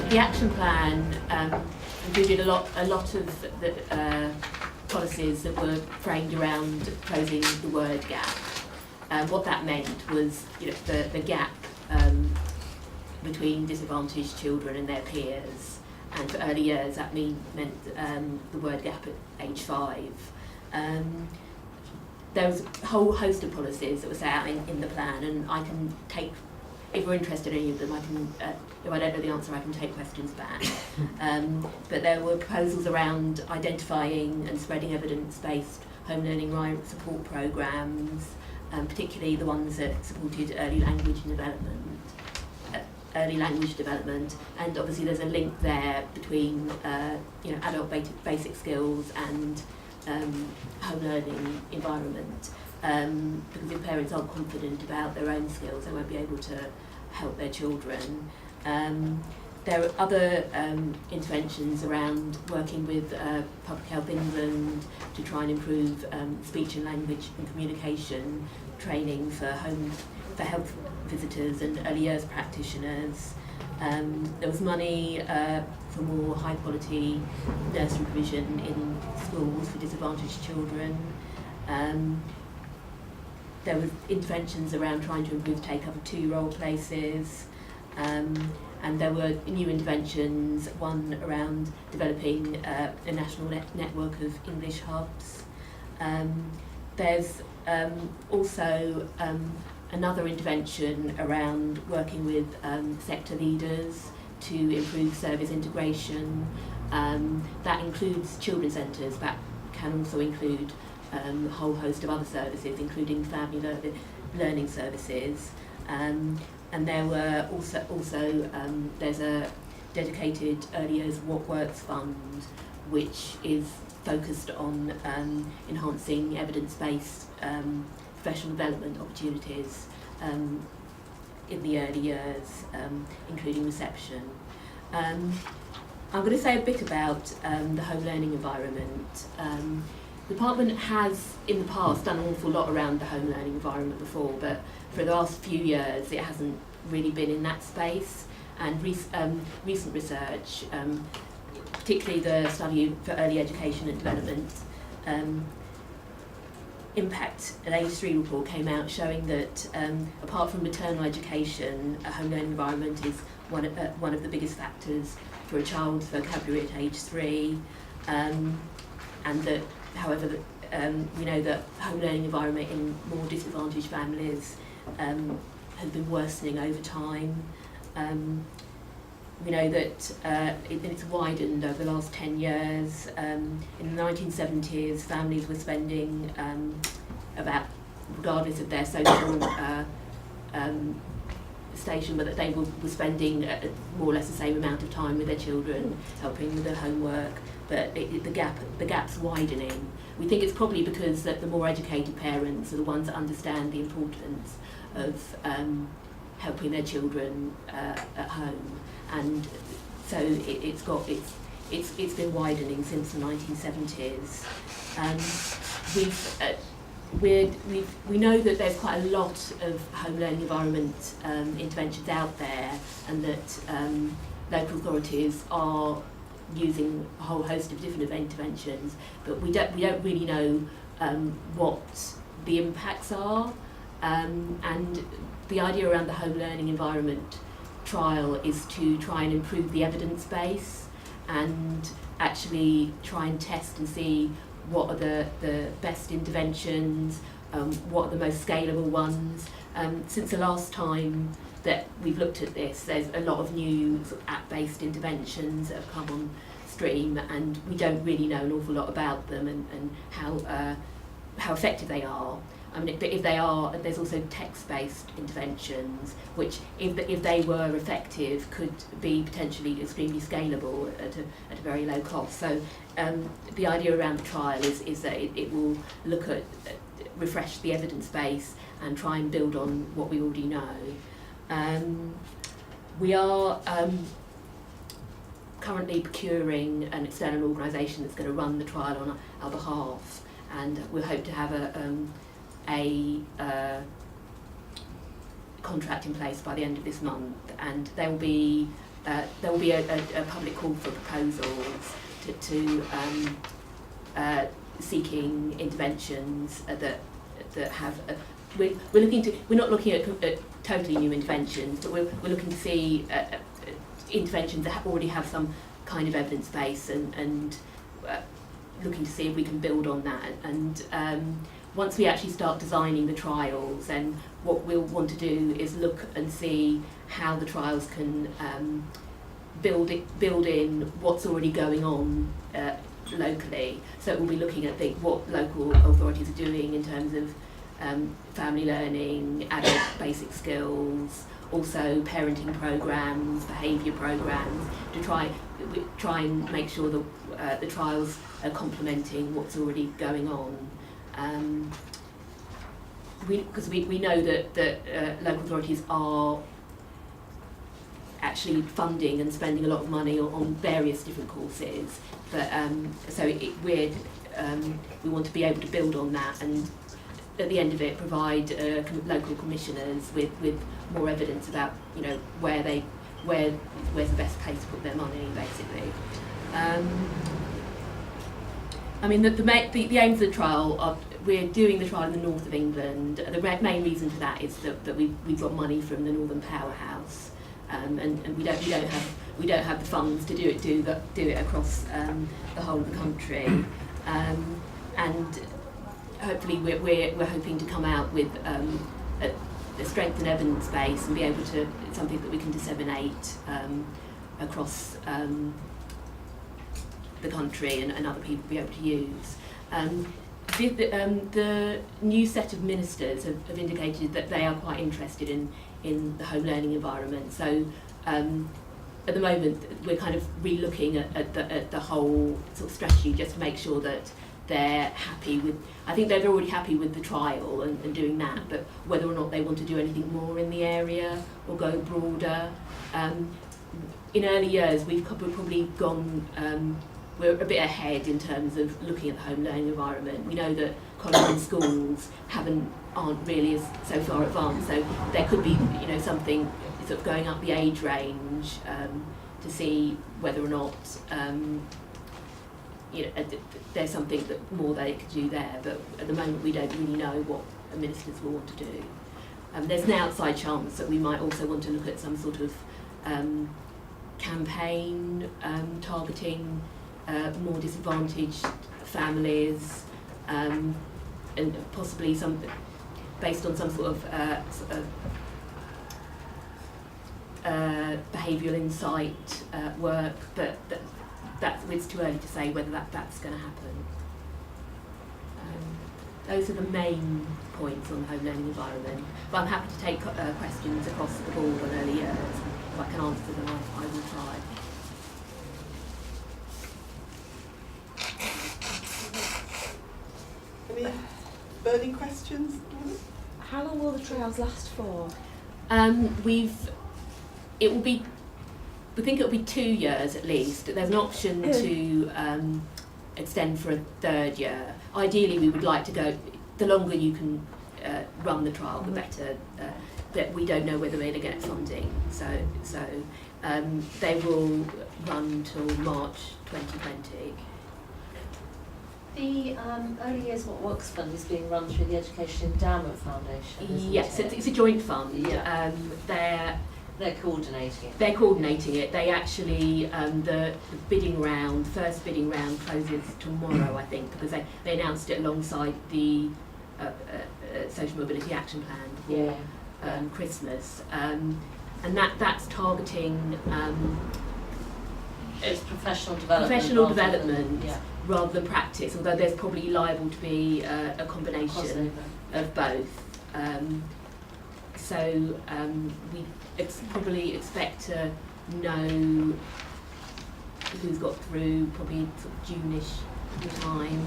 the action plan included a lot of the policies that were framed around closing the word gap. What that meant was, the gap between disadvantaged children and their peers, and for early years that meant the word gap at age 5. There was a whole host of policies that were set out in the plan, and I can take, if we're interested in any of them, I can, if I don't know the answer, I can take questions back. But there were proposals around identifying and spreading evidence-based home learning right support programmes, particularly the ones that supported early language development, and obviously there's a link there between adult basic skills and home learning environment, because if parents aren't confident about their own skills, they won't be able to help their children. There are other interventions around working with Public Health England to try and improve speech and language and communication training for health visitors and early years practitioners. There was money for more high quality nursery provision in schools for disadvantaged children. There were interventions around trying to improve take-up of 2-year-old places, and there were new interventions, one around developing a national network of English hubs. There's also another intervention around working with sector leaders to improve service integration. That includes children's centres, but can also include a whole host of other services, including family learning services. And there were also there's a dedicated Early Years What Works fund, which is focused on enhancing evidence-based professional development opportunities in the early years, including reception. I'm going to say a bit about the home learning environment. The department has in the past done an awful lot around the home learning environment before, but for the last few years it hasn't really been in that space, and recent research, particularly the study for early education and development, Impact at Age 3 report came out showing that apart from maternal education, a home learning environment is one of the biggest factors for a child's vocabulary at age 3, and that, however, we know that home learning environment in more disadvantaged families has been worsening over time. We know that it's widened over the last 10 years. In the 1970s, families were spending about, regardless of their social station, but that they were spending more or less the same amount of time with their children, helping with their homework. But the gap's widening. We think it's probably because that the more educated parents are the ones that understand the importance of helping their children at home, and so it's been widening since the 1970s. We know that there's quite a lot of home learning environment interventions out there, and that local authorities are using a whole host of different interventions, but we don't really know what the impacts are. And the idea around the home learning environment trial is to try and improve the evidence base and actually try and test and see what are the best interventions, what are the most scalable ones. Since the last time that we've looked at this, there's a lot of new sort of app-based interventions that have come on stream, and we don't really know an awful lot about them and how effective they are. I mean, but if they are, there's also text-based interventions, which, if they were effective, could be potentially extremely scalable at a very low cost. So the idea around the trial is that it will look at, refresh the evidence base and try and build on what we already know. We are currently procuring an external organisation that's going to run the trial on our behalf, and we hope to have a contract in place by the end of this month, and they will be there will be a public call for proposals to seeking interventions that have. We're not looking at totally new interventions, but we're looking to see interventions that already have some kind of evidence base and looking to see if we can build on that. And once we actually start designing the trials, then what we'll want to do is look and see how the trials can build in what's already going on locally. So we'll be looking at what local authorities are doing in terms of family learning, adult basic skills, also parenting programs, behaviour programs, to try and make sure that the trials are complementing what's already going on. Because we know that local authorities are actually funding and spending a lot of money on various different courses, but we want to be able to build on that, and at the end of it provide local commissioners with more evidence about where's the best place to put their money, basically. I mean, the aims of the trial are, we're doing the trial in the north of England. The main reason for that is that we've got money from the Northern Powerhouse, and we don't have the funds to do it across the whole of the country, and hopefully we're hoping to come out with a strengthened evidence base and be able to, it's something that we can disseminate across the country and other people be able to use. The new set of ministers have indicated that they are quite interested in the home learning environment. So at the moment we're kind of re-looking at the whole sort of strategy, just to make sure that they're happy with, I think they're already happy with the trial and doing that, but whether or not they want to do anything more in the area or go broader. In early years we've probably gone, we're a bit ahead in terms of looking at the home learning environment. We know that colleges and schools aren't really so far advanced, so there could be something sort of going up the age range to see whether or not there's something that more they could do there, but at the moment we don't really know what ministers will want to do. There's an outside chance that we might also want to look at some sort of campaign targeting more disadvantaged families, and possibly some based on some sort of behavioural insight work, but it's too early to say whether that's going to happen. Those are the main points on the home learning environment, but I'm happy to take questions across the board on early years. If I can answer them, I will try. Any burning questions? How long will the trials last for? We think it'll be 2 years at least. There's an option to extend for a third year. Ideally, we would like to go, the longer you can run the trial, the better. But we don't know whether we're going to get funding. So they will run till March 2020. The Early Years What Works Fund is being run through the Education Endowment Foundation, isn't yes, it? it's a joint fund. Yeah. They're coordinating it. They're coordinating it. They actually, the first bidding round closes tomorrow, I think, because they announced it alongside the Social Mobility Action Plan for Christmas. And that's targeting it's professional development. Rather than practice, although there's probably liable to be a combination of both. We probably expect to know who's got through probably sort of June-ish time,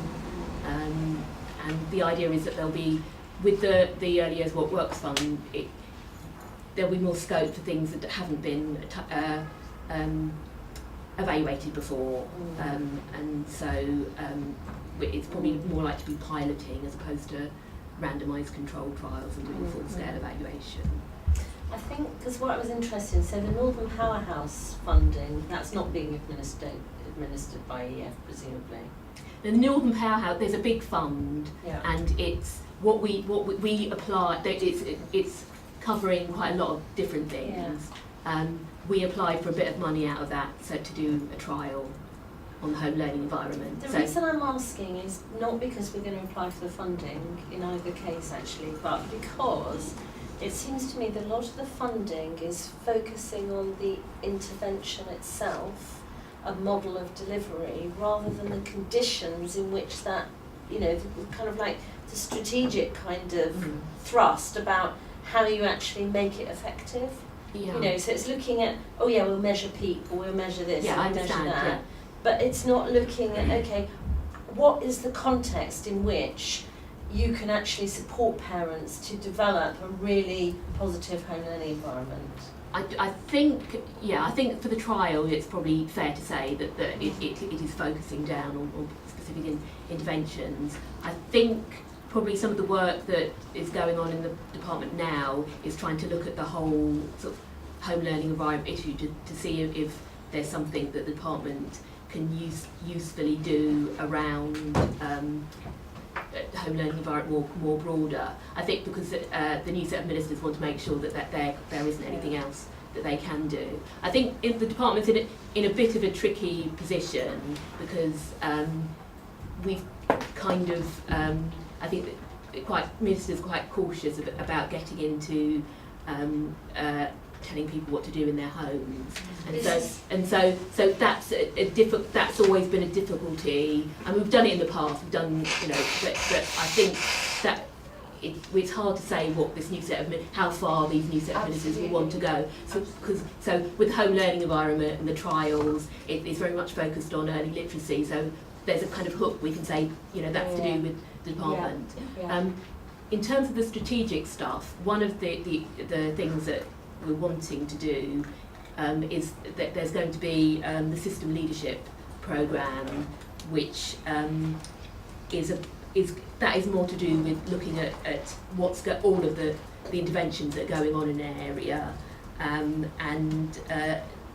and the idea is that there'll be, with the Early Years What Works Fund, there'll be more scope for things that haven't been evaluated before, and so it's probably more likely to be piloting as opposed to randomised controlled trials and doing full-scale evaluation. I think, because what I was interested in, so the Northern Powerhouse funding, that's not being administered by EF, presumably. The Northern Powerhouse, there's a big fund, Yeah. and it's what we apply. It's covering quite a lot of different things. Yeah. We applied for a bit of money out of that, so to do a trial on the home learning environment. The reason I'm asking is not because we're going to apply for the funding in either case actually, but because it seems to me that a lot of the funding is focusing on the intervention itself, a model of delivery, rather than the conditions in which that, kind of like the strategic kind of thrust about how you actually make it effective. Yeah. So it's looking at, we'll measure people, we'll measure this, Yeah, I we'll measure understand, that. yeah. But it's not looking at, okay, what is the context in which you can actually support parents to develop a really positive home learning environment? I think for the trial it's probably fair to say that it is focusing down on specific interventions. I think probably some of the work that is going on in the department now is trying to look at the whole sort of home learning environment issue to see if there's something that the department can usefully do around home learning environment more broader. I think because the new set of ministers want to make sure that there isn't anything else that they can do. I think if the department's in a bit of a tricky position because we've kind of I think that ministers are quite cautious about getting into telling people what to do in their homes, and so that's that's always been a difficulty. And we've done it in the past. We've done but I think that it's hard to say what this new set of how far these new set of ministers will want to go. So with the home learning environment and the trials, it's very much focused on early literacy. So there's a kind of hook we can say that's to do with the department. Yeah. In terms of the strategic stuff, one of the things that we're wanting to do is that there's going to be the system leadership programme, which is more to do with looking at what's all of the interventions that are going on in an area, and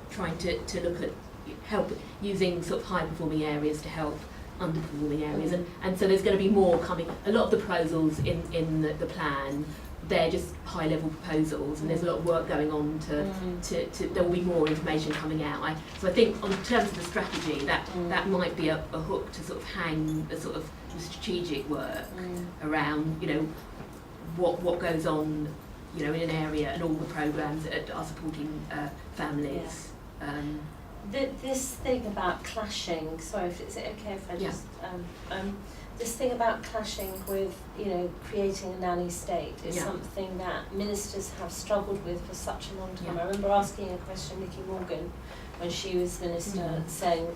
trying to look at help using sort of high performing areas to help underperforming areas, and so there's going to be more coming. A lot of the proposals in the plan, they're just high level proposals, and there's a lot of work going on to there will be more information coming out. So I think on terms of the strategy, that might be a hook to sort of hang the sort of strategic work around what goes on in an area and all the programmes that are supporting families. Yeah. This thing about clashing, sorry, is it okay if I just, this thing about clashing with, creating a nanny state is something that ministers have struggled with for such a long time. I remember asking a question Nicky Morgan when she was minister, saying,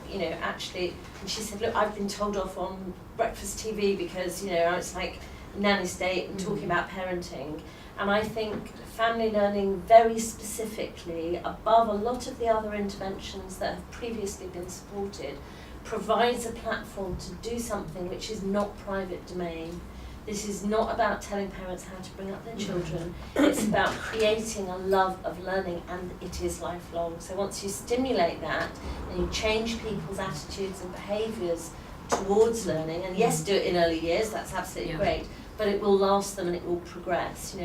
actually, and she said, look, I've been told off on breakfast TV because, it's like nanny state and talking about parenting. And I think family learning very specifically, above a lot of the other interventions that have previously been supported, provides a platform to do something which is not private domain. This is not about telling parents how to bring up their children. It's about creating a love of learning, and it is lifelong. So once you stimulate that and you change people's attitudes and behaviours towards learning, and yes, do it in early years, that's absolutely great, but it will last them and it will progress,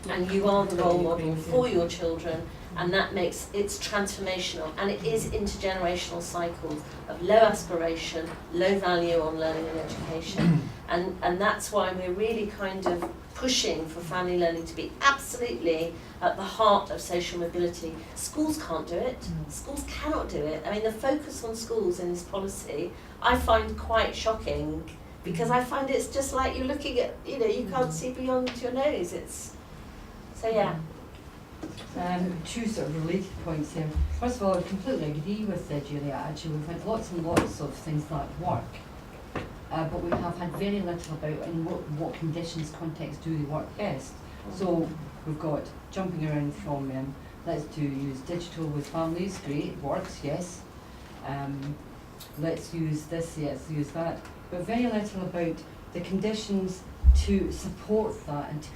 and you are the role model for your children, and that makes it's transformational, and it is intergenerational cycles of low aspiration, low value on learning and education, and that's why we're really kind of pushing for family learning to be absolutely at the heart of social mobility. Schools can't do it. Schools cannot do it. I mean, the focus on schools in this policy I find quite shocking, because I find it's just like you're looking at, you can't see beyond your nose. Two sort of related points here. First of all, I completely agree with Julia. Actually, we've had lots and lots of things like work, but we have had very little about in what conditions, context do they work best. So we've got jumping around from let's use digital with families, great, works, yes. Let's use this, yes, use that. But very little about the conditions to support that and to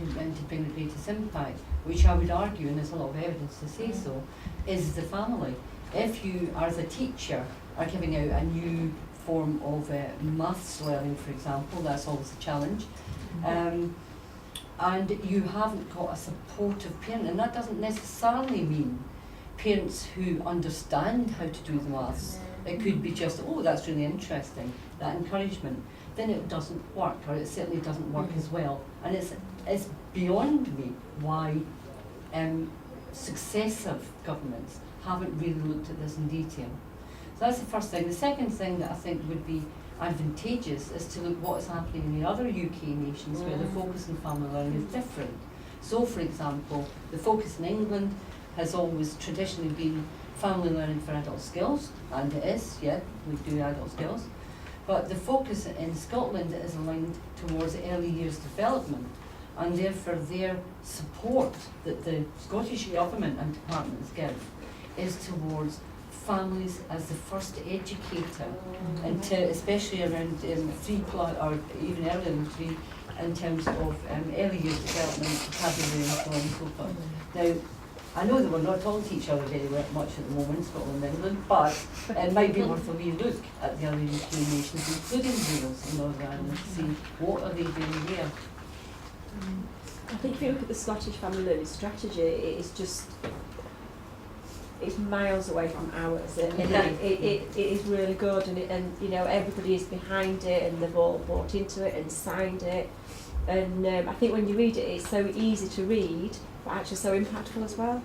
bring the greatest impact, which I would argue, and there's a lot of evidence to say so, is the family. If you, as a teacher, are giving out a new form of maths learning, for example, that's always a challenge, and you haven't got a supportive parent, and that doesn't necessarily mean parents who understand how to do the maths. It could be just, oh, that's really interesting, that encouragement. Then it doesn't work, or it certainly doesn't work as well. And it's beyond me why successive governments haven't really looked at this in detail. So that's the first thing. The second thing that I think would be advantageous is to look what is happening in the other UK nations where the focus on family learning is different. So, for example, the focus in England has always traditionally been family learning for adult skills, and it is, yeah, we do adult skills. But the focus in Scotland is aligned towards early years development, and therefore their support that the Scottish Government and departments give is towards families as the first educator, and to, especially around 3 or even earlier than 3, in terms of early years development, vocabulary and so on and so forth. Now, I know that we're not talking to each other very much at the moment in Scotland and England, but it might be worth a wee look at the other UK nations, including Wales and Northern Ireland, to see what are they doing there. I think if you look at the Scottish Family Learning Strategy, it's miles away from ours, and it is really good, and you know, everybody is behind it, and they've all bought into it and signed it, and I think when you read it, it's so easy to read, but actually so impactful as well.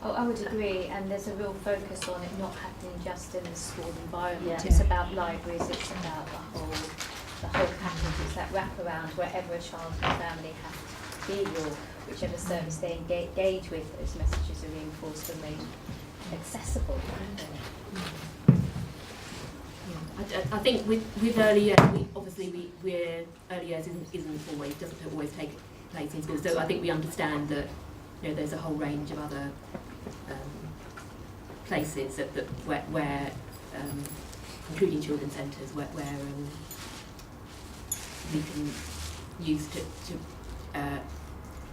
Oh, I would agree, and there's a real focus on it not happening just in a school environment. It's about libraries, it's about the whole package. It's that wraparound wherever a child and family have to be, or whichever service they engage with, those messages are reinforced and made accessible. I think with early years, we're early years doesn't always take place in schools. So I think we understand that, you know, there's a whole range of other places where including children's centres, where we can use to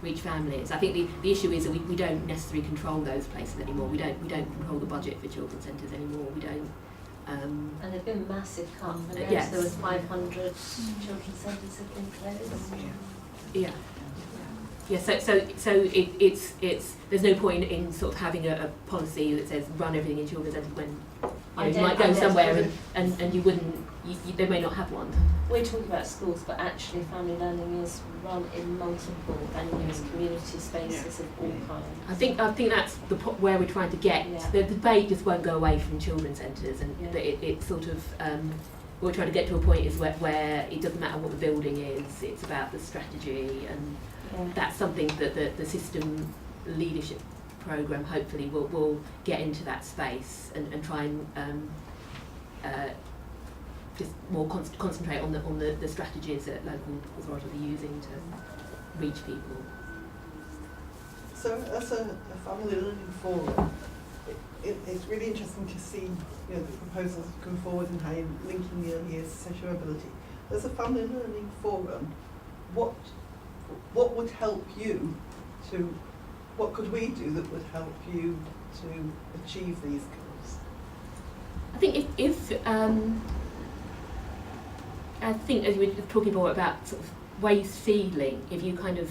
reach families. I think the issue is that we don't necessarily control those places anymore. We don't control the budget for children's centres anymore. We don't. And there've been massive cuts. Yes. There was 500 children's centres have been closed. Yeah. Yeah. So it's there's no point in sort of having a policy that says run everything in children's centres when you might go somewhere and you wouldn't. They may not have one. We're talking about schools, but actually family learning is run in multiple venues, community spaces of all kinds. I think that's where we're trying to get. Yeah. The debate just won't go away from children's centres, and it sort of what we're trying to get to a point is where it doesn't matter what the building is. It's about the strategy, and that's something that the system leadership programme hopefully will get into that space and try and just more concentrate on the strategies that local authorities are using to reach people. So as a family learning forum, it's really interesting to see, you know, the proposals going forward and how you're linking the early years social mobility. As a family learning forum, what would help you to, what could we do that would help you to achieve these goals? I think if I think as we were talking more about sort of where you see link, if you kind of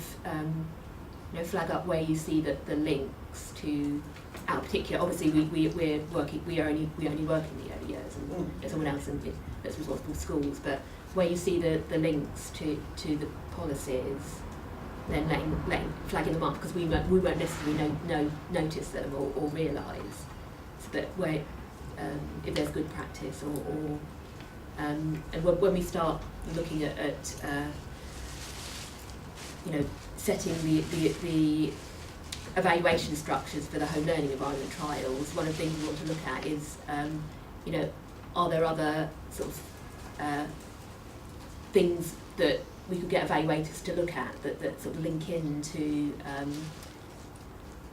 flag up where you see the links to our particular. Obviously, we only work in the early years, and there's someone else that's responsible for schools. But where you see the links to the policies, then flagging them up, because we won't necessarily notice them or realise. So that where if there's good practice or and when we start looking at setting the evaluation structures for the home learning environment trials, one of the things we want to look at is are there other sort of things that we could get evaluators to look at that sort of link into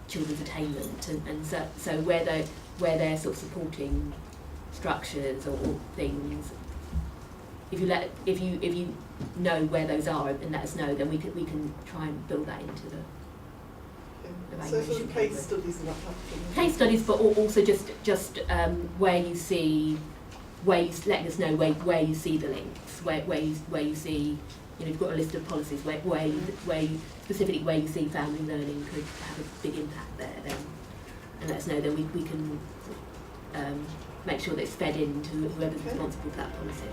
children's attainment, and so where they're sort of supporting structures or things, if you know where those are and let us know, then we can try and build that into the So sort of case studies and that type of thing. Case studies, but also just where you see, letting us know where you see the links, where you see, you've got a list of policies where you specifically where you see family learning could have a big impact there, then, and let us know. Then we can make sure that it's fed into whoever's responsible for that policy.